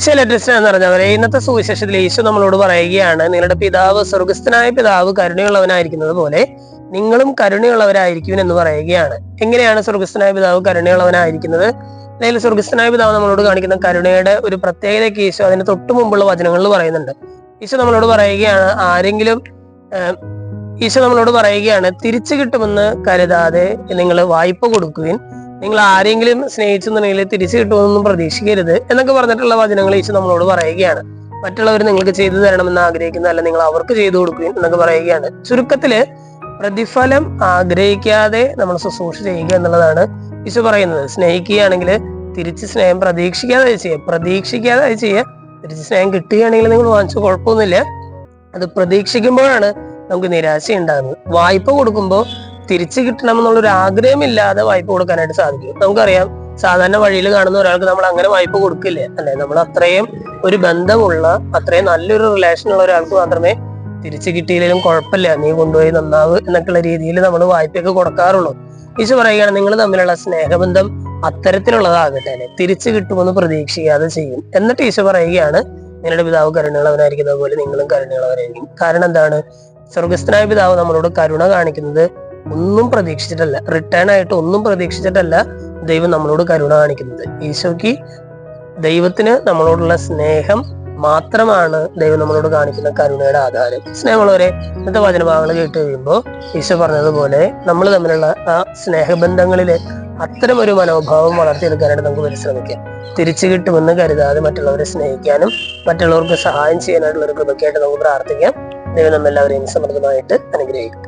ശൈലജ എന്ന് പറഞ്ഞവരെ, ഇന്നത്തെ സുവിശേഷത്തിൽ യേശു നമ്മളോട് പറയുകയാണ്, നിങ്ങളുടെ പിതാവ് സ്വർഗസ്ഥനായ പിതാവ് കരുണയുള്ളവനായിരിക്കുന്നത് പോലെ നിങ്ങളും കരുണയുള്ളവരായിരിക്കും എന്ന് പറയുകയാണ്. എങ്ങനെയാണ് സ്വർഗസ്ഥനായ പിതാവ് കരുണയുള്ളവനായിരിക്കുന്നത്? അല്ലെങ്കിൽ സ്വർഗസ്ഥനായ പിതാവ് നമ്മളോട് കാണിക്കുന്ന കരുണയുടെ ഒരു പ്രത്യേകതയ്ക്ക് യേശു അതിന് തൊട്ടു മുമ്പുള്ള വചനങ്ങളിൽ പറയുന്നുണ്ട്. യേശു നമ്മളോട് പറയുകയാണ്, തിരിച്ചു കിട്ടുമെന്ന് കരുതാതെ നിങ്ങൾ വായ്പ കൊടുക്കുകയും നിങ്ങൾ ആരെങ്കിലും സ്നേഹിച്ചെന്നുണ്ടെങ്കിൽ തിരിച്ചു കിട്ടുമെന്നൊന്നും പ്രതീക്ഷിക്കരുത് എന്നൊക്കെ പറഞ്ഞിട്ടുള്ള വചനങ്ങൾ യേശു നമ്മളോട് പറയുകയാണ്. മറ്റുള്ളവർ നിങ്ങൾക്ക് ചെയ്തു തരണമെന്ന് ആഗ്രഹിക്കുന്നതല്ല, നിങ്ങൾ അവർക്ക് ചെയ്തു കൊടുക്കുകയും എന്നൊക്കെ പറയുകയാണ്. ചുരുക്കത്തില് പ്രതിഫലം ആഗ്രഹിക്കാതെ നമ്മൾ ശുശ്രൂഷ ചെയ്യുക എന്നുള്ളതാണ് യേശു പറയുന്നത്. സ്നേഹിക്കുകയാണെങ്കിൽ തിരിച്ച് സ്നേഹം പ്രതീക്ഷിക്കാതെ ചെയ്യുക. തിരിച്ച് സ്നേഹം കിട്ടുകയാണെങ്കിൽ നിങ്ങൾ വാങ്ങിച്ചു, കുഴപ്പമൊന്നുമില്ല. അത് പ്രതീക്ഷിക്കുമ്പോഴാണ് നമുക്ക് നിരാശ ഉണ്ടാകുന്നത്. വായ്പ കൊടുക്കുമ്പോൾ തിരിച്ചു കിട്ടണം എന്നുള്ളൊരു ആഗ്രഹമില്ലാതെ വായ്പ കൊടുക്കാനായിട്ട് സാധിക്കും. നമുക്കറിയാം, സാധാരണ വഴിയിൽ കാണുന്ന ഒരാൾക്ക് നമ്മൾ അങ്ങനെ വായ്പ കൊടുക്കില്ലേ, അല്ലെ? നമ്മൾ അത്രയും ഒരു ബന്ധമുള്ള, അത്രയും നല്ലൊരു റിലേഷൻ ഉള്ള ഒരാൾക്ക് മാത്രമേ തിരിച്ചു കിട്ടിയില്ലെങ്കിലും കുഴപ്പമില്ല, നീ കൊണ്ടുപോയി നന്നാവ് എന്നൊക്കെയുള്ള രീതിയിൽ നമ്മൾ വായ്പയൊക്കെ കൊടുക്കാറുള്ളൂ. ഈശോ പറയുകയാണ്, നിങ്ങൾ തമ്മിലുള്ള സ്നേഹബന്ധം അത്തരത്തിലുള്ളതാകട്ടെ, അല്ലെ? തിരിച്ചു കിട്ടുമെന്ന് പ്രതീക്ഷിക്കാതെ ചെയ്യും. എന്നിട്ട് ഈശോ പറയുകയാണ്, നിങ്ങളുടെ പിതാവ് കരുണയുള്ളവനായിരിക്കുന്നത് പോലെ നിങ്ങളും കരുണയുള്ളവരായിരിക്കും. കാരണം എന്താണ്? സ്വർഗസ്ഥനായ പിതാവ് നമ്മളോട് കരുണ കാണിക്കുന്നത് ഒന്നും പ്രതീക്ഷിച്ചിട്ടല്ല, റിട്ടേൺ ആയിട്ട് ഒന്നും പ്രതീക്ഷിച്ചിട്ടല്ല ദൈവം നമ്മളോട് കരുണ കാണിക്കുന്നത്. ഈശോയ്ക്ക്, ദൈവത്തിന് നമ്മളോടുള്ള സ്നേഹം മാത്രമാണ് ദൈവം നമ്മളോട് കാണിക്കുന്ന കരുണയുടെ ആധാരം. സ്നേഹമുള്ളവരെ, ഇന്നത്തെ വചനഭാഗങ്ങൾ കേട്ട് കഴിയുമ്പോൾ ഈശോ പറഞ്ഞതുപോലെ നമ്മൾ തമ്മിലുള്ള ആ സ്നേഹബന്ധങ്ങളില് അത്തരം ഒരു മനോഭാവം വളർത്തിയെടുക്കാനായിട്ട് നമുക്ക് പരിശ്രമിക്കാം. തിരിച്ചു കിട്ടുമെന്ന് കരുതാതെ മറ്റുള്ളവരെ സ്നേഹിക്കാനും മറ്റുള്ളവർക്ക് സഹായം ചെയ്യാനായിട്ടുള്ള ഒരു കൃപയ്ക്കായിട്ട് നമുക്ക് പ്രാർത്ഥിക്കാം. ദൈവം നമ്മെല്ലാവരെയും സമൃദ്ധമായിട്ട് അനുഗ്രഹിക്കും.